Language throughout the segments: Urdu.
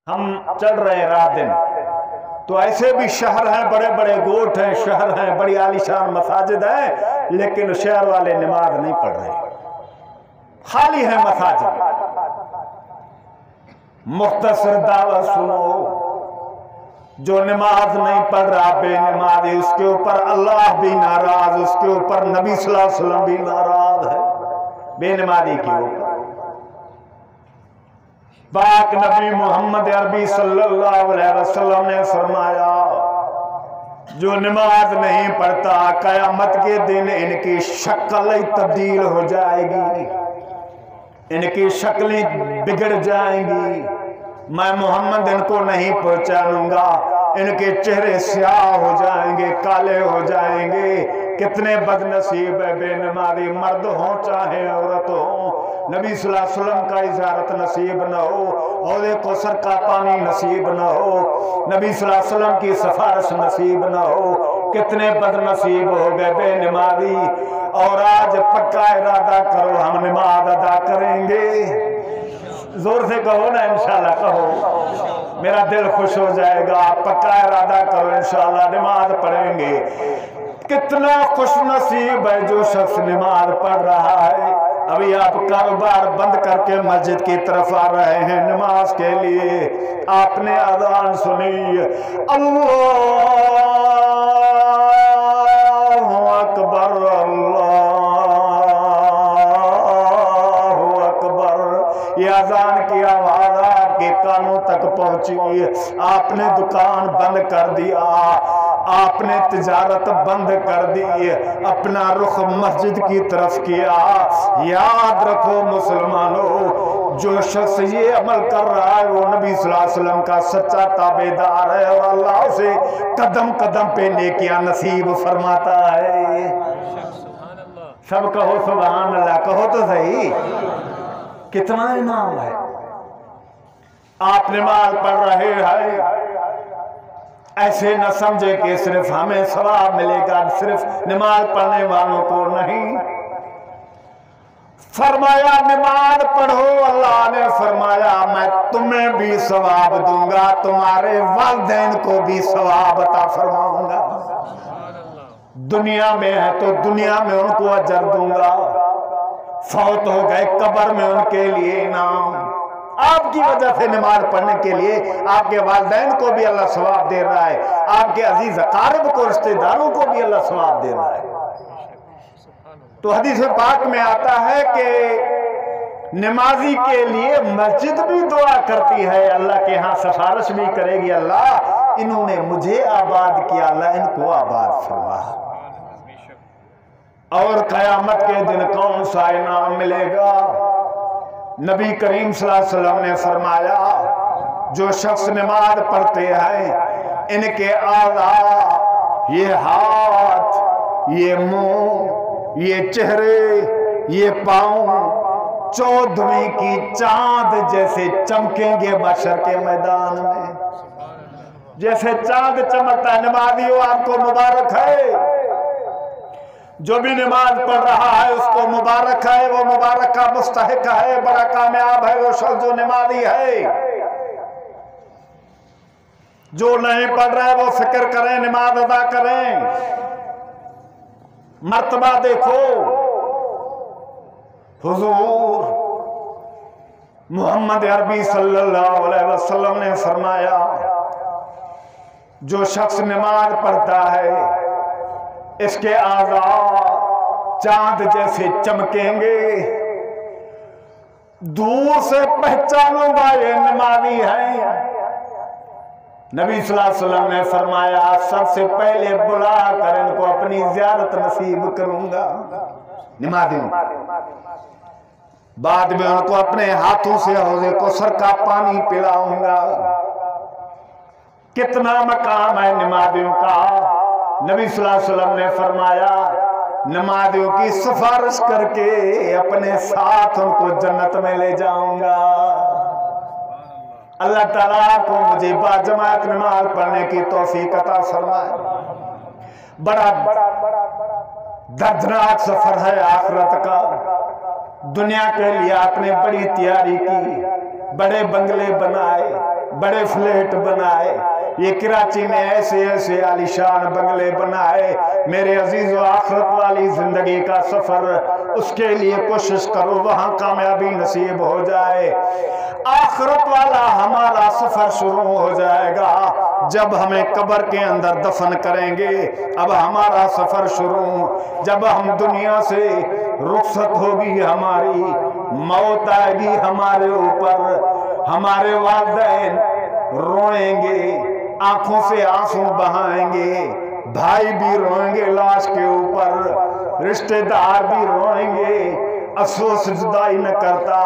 ہم چل رہے ہیں رات دن، تو ایسے بھی شہر ہیں، بڑے بڑے گوٹھ ہیں، شہر ہیں، بڑی عالیشان مساجد ہیں، لیکن شہر والے نماز نہیں پڑھ رہے، خالی ہیں مساجد۔ مختصر دعوت سنو، جو نماز نہیں پڑھ رہا بے نمازی، اس کے اوپر اللہ بھی ناراض، اس کے اوپر نبی صلی اللہ علیہ وسلم بھی ناراض ہے، بے نمازی کے اوپر۔ پاک نبی محمد عربی صلی اللہ علیہ وسلم نے فرمایا، جو نماز نہیں پڑھتا قیامت کے دن ان کی شکل تبدیل ہو جائے گی، ان کی شکلیں بگڑ جائیں گی، میں محمد ان کو نہیں پہچانوں گا، ان کے چہرے سیاہ ہو جائیں گے، کالے ہو جائیں گے۔ کتنے بد نصیب ہے بے نمازی، مرد ہوں چاہے عورت ہوں، نبی صلی اللہ علیہ وسلم کا زیارت نصیب نہ ہو، حوض کوثر کا پانی نصیب نہ ہو، نبی صلی اللہ علیہ وسلم کی سفارش نصیب نہ ہو، کتنے بد نصیب ہو گئے بے نمازی۔ اور آج پکا ارادہ کرو ہم نماز ادا کریں گے، زور سے کہو نا انشاءاللہ کہو، میرا دل خوش ہو جائے گا۔ پکا ارادہ کرو انشاءاللہ نماز پڑھیں گے۔ کتنا خوش نصیب ہے جو شخص نماز پڑھ رہا ہے۔ ابھی آپ کاروبار بند کر کے مسجد کی طرف آ رہے ہیں نماز کے لیے، آپ نے اذان سنی، اللہ اکبر اللہ اکبر، یہ اذان کی آواز آپ کے کانوں تک پہنچی، آپ نے دکان بند کر دیا، آپ نے تجارت بند کر دی، اپنا رخ مسجد کی طرف کیا۔ یاد رکھو مسلمانوں، جو شخص یہ عمل کر رہا ہے وہ نبی صلی اللہ علیہ وسلم کا سچا تابعدار ہے، اور اللہ سے قدم قدم پہ نیکیاں نصیب فرماتا ہے۔ سب کہو سبحان اللہ، کہو تو صحیح، کتنا انعام ہے۔ آپ نماز پڑھ رہے ہیں، ایسے نہ سمجھے کہ صرف ہمیں ثواب ملے گا، صرف نماز پڑھنے والوں کو نہیں۔ فرمایا نماز پڑھو، اللہ نے فرمایا میں تمہیں بھی ثواب دوں گا، تمہارے والدین کو بھی ثواب عطا فرماؤں گا۔ دنیا میں ہے تو دنیا میں ان کو اجر دوں گا، فوت ہو گئے قبر میں ان کے لیے انعام۔ آپ کی وجہ سے نماز پڑھنے کے لیے آپ کے والدین کو بھی اللہ ثواب دے رہا ہے، آپ کے عزیز اقارب کو، رشتہ داروں کو بھی اللہ ثواب دے رہا ہے۔ تو حدیث پاک میں آتا ہے کہ نمازی کے لیے مسجد بھی دعا کرتی ہے، اللہ کے ہاں سفارش بھی کرے گی، اللہ انہوں نے مجھے آباد کیا، اللہ ان کو آباد فرما۔ اور قیامت کے دن کون سا انعام ملے گا؟ نبی کریم صلی اللہ علیہ وسلم نے فرمایا، جو شخص نماز پڑھتے ہیں ان کے اعضاء، یہ ہاتھ، یہ منہ، یہ چہرے، یہ پاؤں 14ویں کی چاند جیسے چمکیں گے محشر کے میدان میں، جیسے چاند چمکتا ہے۔ نمازیوں آپ کو مبارک ہے، جو بھی نماز پڑھ رہا ہے اس کو مبارک ہے، وہ مبارک کا مستحق ہے، بڑا کامیاب ہے وہ شخص جو نمازی ہے۔ جو نہیں پڑھ رہے وہ فکر کریں، نماز ادا کریں۔ مرتبہ دیکھو، حضور محمد عربی صلی اللہ علیہ وسلم نے فرمایا، جو شخص نماز پڑھتا ہے اس کے اعضاء چاند جیسے چمکیں گے، دور سے پہچانوں گا یہ نمازی ہے۔ نبی صلی اللہ علیہ وسلم نے فرمایا، سب سے پہلے بلا کر ان کو اپنی زیارت نصیب کروں گا، نمازیوں، بعد میں ان کو اپنے ہاتھوں سے حوض کوثر کا پانی پلاؤں گا۔ کتنا مقام ہے نمازیوں کا۔ نبی صلی اللہ علیہ وسلم نے فرمایا، نمازیوں کی سفارش کر کے اپنے ساتھ ان کو جنت میں لے جاؤں گا۔ اللہ تعالیٰ کو مجھے باجماعت نماز پڑھنے کی توفیق عطا فرمائے۔ بڑا دردناک سفر ہے آخرت کا۔ دنیا کے لیے آپ نے بڑی تیاری کی، بڑے بنگلے بنائے، بڑے فلیٹ بنائے، یہ کراچی میں ایسے ایسے عالیشان بنگلے بنائے۔ میرے عزیز و آخرت والی زندگی کا سفر، اس کے لیے کوشش کرو وہاں کامیابی نصیب ہو جائے۔ آخرت والا ہمارا سفر شروع ہو جائے گا جب ہمیں قبر کے اندر دفن کریں گے۔ اب ہمارا سفر شروع جب ہم دنیا سے رخصت ہوگی، ہماری موت آئے گی ہمارے اوپر، ہمارے والدین روئیں گے، آنکھوں سے آنسو بہائیں گے، بھائی بھی روئیں گے لاش کے اوپر، رشتہ دار بھی روئیں گے۔ افسوس جدائی نہ کرتا،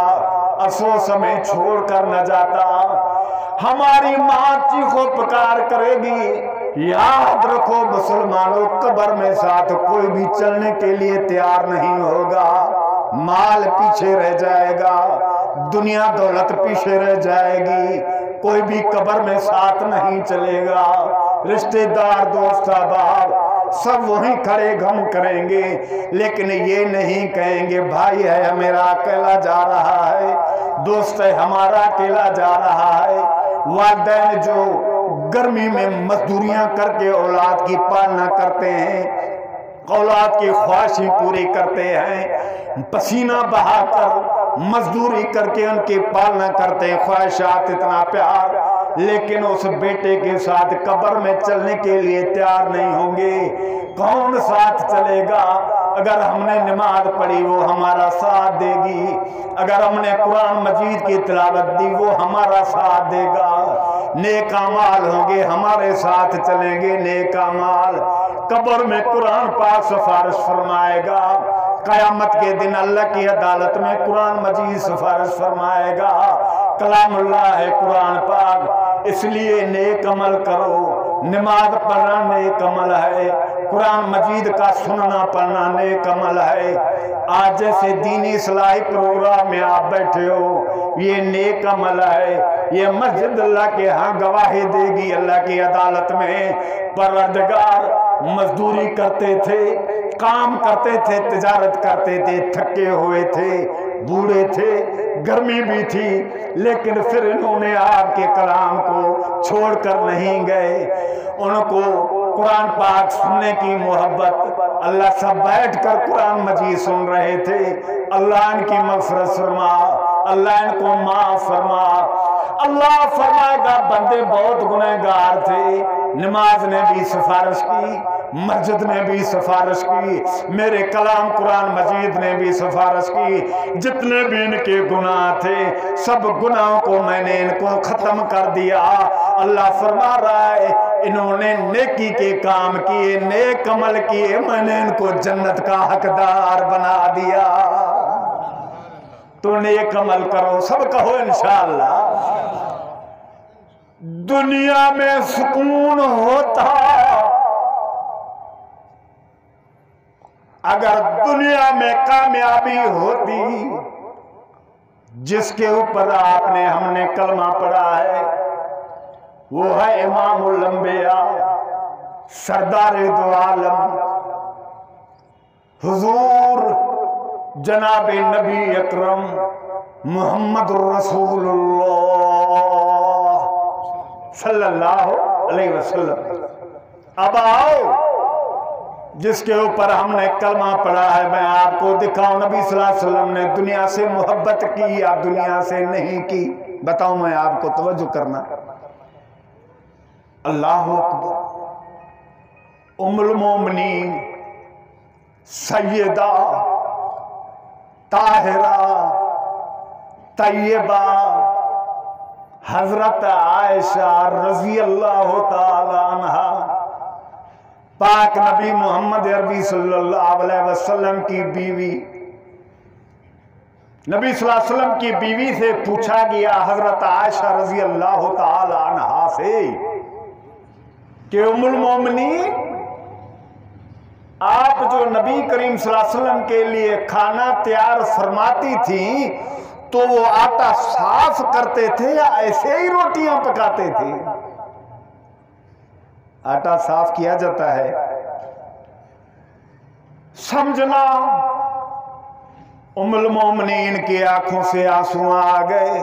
افسوس ہمیں چھوڑ کر نہ جاتا۔ ہماری ماں چیخو پکار کرے گی۔ یاد رکھو مسلمانوں، قبر میں ساتھ کوئی بھی چلنے کے لیے تیار نہیں ہوگا۔ مال پیچھے رہ جائے گا، دنیا دولت پیچھے رہ جائے گی، کوئی بھی قبر میں ساتھ نہیں چلے گا۔ رشتہ دار، دوست، احباب سب وہیں کھڑے غم کریں گے، لیکن یہ نہیں کہیں گے بھائی ہے میرا اکیلا جا رہا ہے، دوست ہے ہمارا اکیلا جا رہا ہے۔ والدین جو گرمی میں مزدوریاں کر کے اولاد کی پالنا کرتے ہیں، اولاد کی خواہشیں پوری کرتے ہیں، پسینہ بہا کر مزدوری کر کے ان کی پالنا کرتے ہیں، خواہشات اتنا پیار، لیکن اس بیٹے کے ساتھ قبر میں چلنے کے لیے تیار نہیں ہوں گے۔ کون ساتھ چلے گا؟ اگر ہم نے نماز پڑھی وہ ہمارا ساتھ دے گی، اگر ہم نے قرآن مجید کی تلاوت دی وہ ہمارا ساتھ دے گا، نیک اعمال ہوں گے ہمارے ساتھ چلیں گے نیک اعمال۔ قبر میں قرآن پاک سفارش فرمائے گا، قیامت کے دن اللہ کی عدالت میں قرآن مجید سفارش فرمائے گا۔ کلام اللہ ہے قرآن پاک، اس لیے نیک عمل کرو۔ نماز پڑھنا نیک عمل ہے، قرآن مجید کا سننا پڑھنا نیک عمل ہے۔ آج جیسے دینی اصلاحی پروگرام میں آپ بیٹھے ہو، یہ نیک عمل ہے، یہ مسجد اللہ کے ہاں گواہی دے گی اللہ کی عدالت میں۔ پروردگار مزدوری کرتے تھے، کام کرتے تھے، تجارت کرتے تھے، تھکے ہوئے تھے، بوڑھے تھے، گرمی بھی تھی، لیکن پھر انہوں نے آپ کے کلام کو چھوڑ کر نہیں گئے۔ ان کو قرآن پاک سننے کی محبت، اللہ سب بیٹھ کر قرآن مجید سن رہے تھے۔ اللہ ان کی مغفرت فرما، اللہ ان کو معاف فرما۔ اللہ فرمائے گا بندے بہت گنہگار تھے، نماز نے بھی سفارش کی، مسجد نے بھی سفارش کی، میرے کلام قرآن مجید نے بھی سفارش کی، جتنے بھی ان کے گناہ تھے سب گناہوں کو میں نے ان کو ختم کر دیا۔ اللہ فرما رہا ہے انہوں نے نیکی کے کام کیے، نیک عمل کیے، میں نے ان کو جنت کا حقدار بنا دیا۔ تو نیک عمل کرو، سب کہو انشاءاللہ۔ دنیا میں سکون ہوتا اگر دنیا میں کامیابی ہوتی، جس کے اوپر آپ نے ہم نے کلمہ پڑھا ہے وہ ہے امام الانبیاء، سردار دو عالم، حضور جناب نبی اکرم محمد الرسول اللہ صلی اللہ علیہ وسلم۔ اب آؤ جس کے اوپر ہم نے کلمہ پڑھا ہے میں آپ کو دکھاؤں نبی صلی اللہ علیہ وسلم نے دنیا سے محبت کی یا دنیا سے نہیں کی، بتاؤں میں آپ کو، توجہ کرنا۔ اللہ اکبر۔ ام المومنین سیدہ طاہرہ طیبہ حضرت عائشہ رضی اللہ تعالی عنہا، پاک نبی محمد عربی صلی اللہ علیہ وسلم کی بیوی، نبی صلی اللہ علیہ وسلم کی بیوی سے پوچھا گیا حضرت عائشہ رضی اللہ تعالی عنہا سے کہ ام المومنین آپ جو نبی کریم صلی اللہ علیہ وسلم کے لیے کھانا تیار فرماتی تھیں تو وہ آٹا صاف کرتے تھے یا ایسے ہی روٹیاں پکاتے تھے؟ آٹا صاف کیا جاتا ہے، سمجھنا۔ ام المومنین کی آنکھوں سے آنسو آ گئے،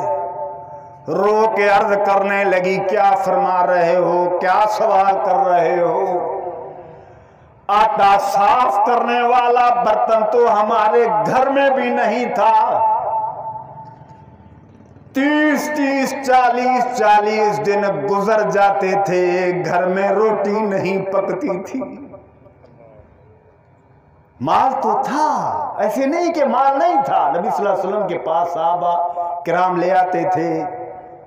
رو کے عرض کرنے لگی کیا فرما رہے ہو، کیا سوال کر رہے ہو؟ آٹا صاف کرنے والا برتن تو ہمارے گھر میں بھی نہیں تھا، 30 40 دن گزر جاتے تھے، گھر میں روٹی نہیں پکتی تھی۔ مال تو تھا، ایسے نہیں کہ مال نہیں تھا۔ نبی صلی اللہ علیہ وسلم کے پاس صحابہ کرام لے آتے تھے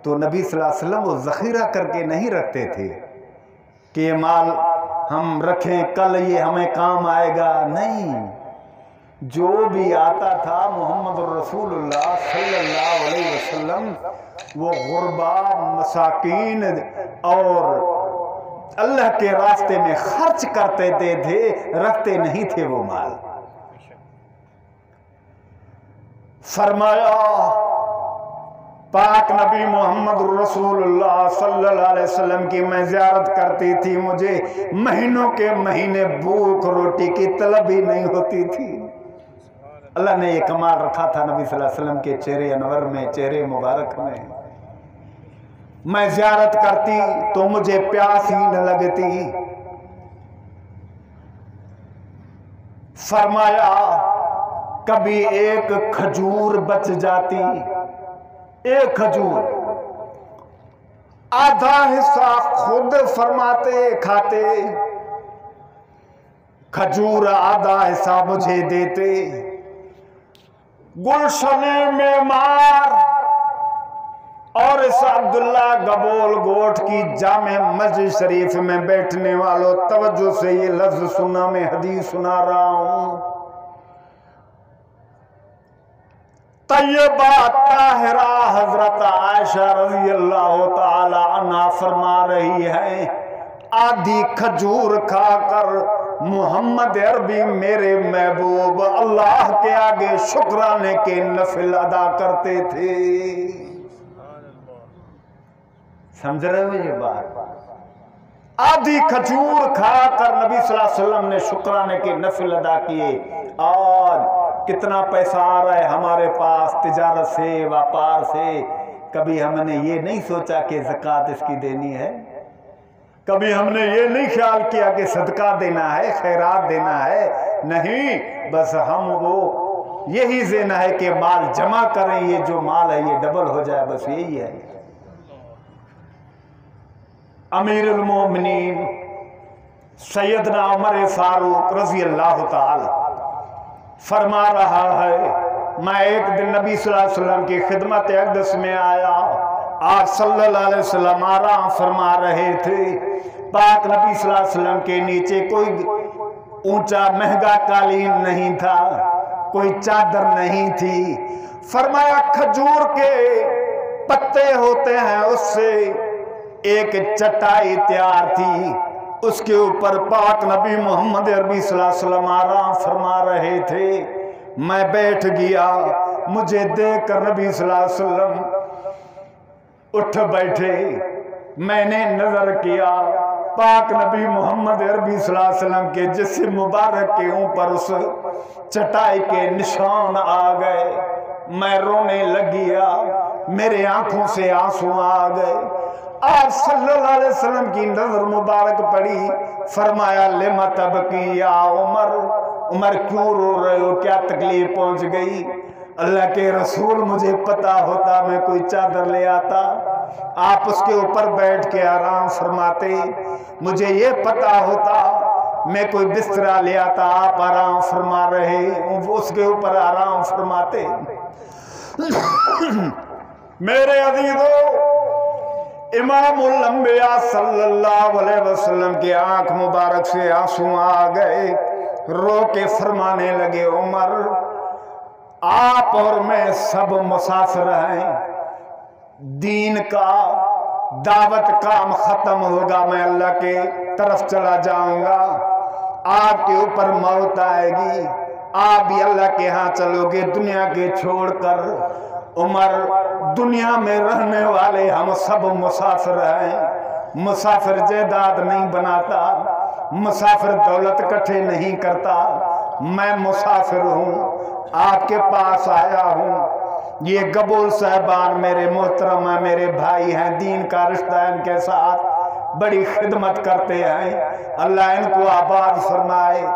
تو نبی صلی اللہ علیہ وسلم وہ ذخیرہ کر کے نہیں رکھتے تھے کہ یہ مال ہم رکھیں کل یہ ہمیں کام آئے گا، نہیں، جو بھی آتا تھا محمد رسول اللہ صلی اللہ علیہ وسلم وہ غربا، مساکین اور اللہ کے راستے میں خرچ کرتے تھے، رکھتے نہیں تھے وہ مال۔ فرمایا پاک نبی محمد رسول اللہ صلی اللہ علیہ وسلم کی میں زیارت کرتی تھی، مجھے مہینوں کے مہینے بھوک روٹی کی طلب ہی نہیں ہوتی تھی۔ اللہ نے یہ کمال رکھا تھا نبی صلی اللہ علیہ وسلم کے چہرے انور میں، چہرے مبارک میں۔ میں زیارت کرتی تو مجھے پیاس ہی نہ لگتی۔ فرمایا کبھی ایک کھجور بچ جاتی، ایک کھجور، آدھا حصہ خود فرماتے کھاتے، کھجور آدھا حصہ مجھے دیتے۔ گلشن معمار اور اس عبداللہ گبول گوٹھ کی جامع مسجد شریف میں بیٹھنے والوں توجہ سے یہ لفظ سنا، میں حدیث سنا رہا ہوں۔ طیبہ طاہرہ حضرت عائشہ رضی اللہ تعالی عنہا فرما رہی ہے، آدھی کھجور کھا کر محمد عربی میرے محبوب اللہ کے آگے شکرانے کے نفل ادا کرتے تھے۔ سمجھ رہے ہو یہ بات؟ آدھی کھجور کھا کر نبی صلی اللہ علیہ وسلم نے شکرانے کے نفل ادا کیے۔ اور کتنا پیسہ آ رہا ہے ہمارے پاس تجارت سے، واپار سے، کبھی ہم نے یہ نہیں سوچا کہ زکوٰۃ اس کی دینی ہے، کبھی ہم نے یہ نہیں خیال کیا کہ صدقہ دینا ہے، خیرات دینا ہے، نہیں، بس ہم وہ یہی ذہن ہے کہ مال جمع کریں، یہ جو مال ہے یہ ڈبل ہو جائے، بس یہی ہے۔ امیر المومنین سیدنا عمر فاروق رضی اللہ تعالی فرما رہا ہے، میں ایک دن نبی صلی اللہ علیہ وسلم کی خدمت اقدس میں آیا، آپ صلی اللہ علیہ وسلم آرام فرما رہے تھے، پاک نبی صلی اللہ علیہ وسلم کے نیچے کوئی اونچا مہنگا قالین نہیں تھا، کوئی چادر نہیں تھی۔ فرمایا کھجور کے پتے ہوتے ہیں، اس سے ایک چٹائی تیار تھی، اس کے اوپر پاک نبی محمد عربی صلی اللہ علیہ وسلم آرام فرما رہے تھے۔ میں بیٹھ گیا، مجھے دیکھ کر نبی صلی اللہ علیہ وسلم اٹھ بیٹھے، میں نے نظر کیا، پاک نبی محمد عربی صلی اللہ علیہ وسلم کے جسم مبارک کے اوپر اس چٹائی کے نشان آ گئے، میں رونے لگیا، میرے آنکھوں سے آنسو آ گئے۔ آپ صلی اللہ علیہ وسلم کی نظر مبارک پڑی، فرمایا لما تبکی یا عمر، عمر کیوں رو رہے ہو، کیا تکلیف پہنچ گئی؟ اللہ کے رسول مجھے پتا ہوتا میں کوئی چادر لے آتا، آپ اس کے اوپر بیٹھ کے آرام فرماتے، مجھے یہ پتا ہوتا میں کوئی بسترا لے آتا، آپ آرام فرما رہے اس کے اوپر آرام فرماتے۔ میرے عزیزو، امام الانبیاء صلی اللہ علیہ وسلم کی آنکھ مبارک سے آنسو آ گئے، رو کے فرمانے لگے، عمر آپ اور میں سب مسافر ہیں، دین کا دعوت کام ختم ہوگا، میں اللہ کے طرف چلا جاؤں گا، آپ کے اوپر موت آئے گی، آپ بھی اللہ کے ہاں چلو گے دنیا کے چھوڑ کر۔ عمر دنیا میں رہنے والے ہم سب مسافر ہیں، مسافر جائیداد نہیں بناتا، مسافر دولت اکٹھے نہیں کرتا، میں مسافر ہوں، آپ کے پاس آیا ہوں، یہ قبول صاحبان میرے محترم ہیں، میرے بھائی ہیں، دین کا رشتہ ہے، ان کے ساتھ بڑی خدمت کرتے ہیں، اللہ ان کو آباد فرمائے۔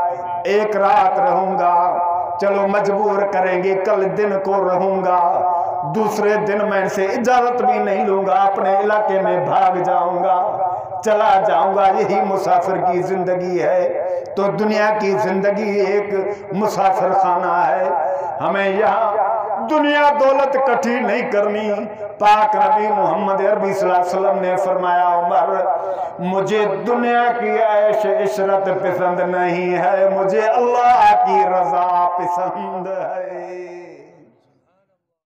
ایک رات رہوں گا، چلو مجبور کریں گے، کل دن کو رہوں گا، دوسرے دن میں ان سے اجازت بھی نہیں لوں گا، اپنے علاقے میں بھاگ جاؤں گا، چلا جاؤں گا۔ یہی مسافر کی زندگی ہے۔ تو دنیا کی زندگی ایک مسافر خانہ ہے، ہمیں یہاں دنیا دولت کٹھی نہیں کرنی۔ پاک نبی محمد عربی صلی اللہ علیہ وسلم نے فرمایا، عمر مجھے دنیا کی عیش عشرت پسند نہیں ہے، مجھے اللہ کی رضا پسند ہے۔